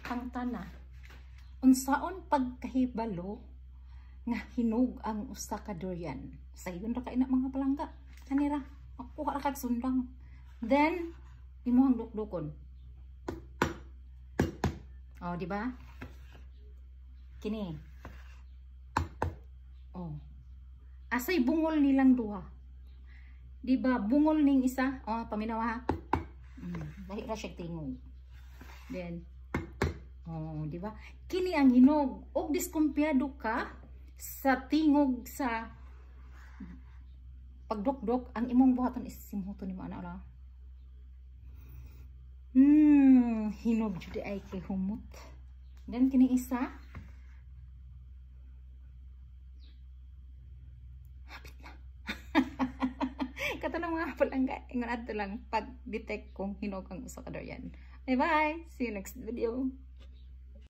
pangtana. Unsaon pagkahibalo nga hinog ang usa ka durian. Sayon ra kay na mga palangga. Kanira, makuha ra kag sundang. Then imuhang dukdukon. Oh, di ba? Kini. Oh. Asay bungol nilang duha. Di ba bungol ning isa? Oh, paminawa ha. Lahi ra siya tingog. Then oh, di ba? Kini ang hinog. Og diskumpiyado ka sa tingog sa pagdukdok, ang imong buhaton is simuto ni ana ala. Hinog jud ay kay humot. Then kini isa. Hapit na. Kato ng mga palangga, ingon ato lang pag-detect kung hinog ang usa ka durian. Bye bye. See you next video.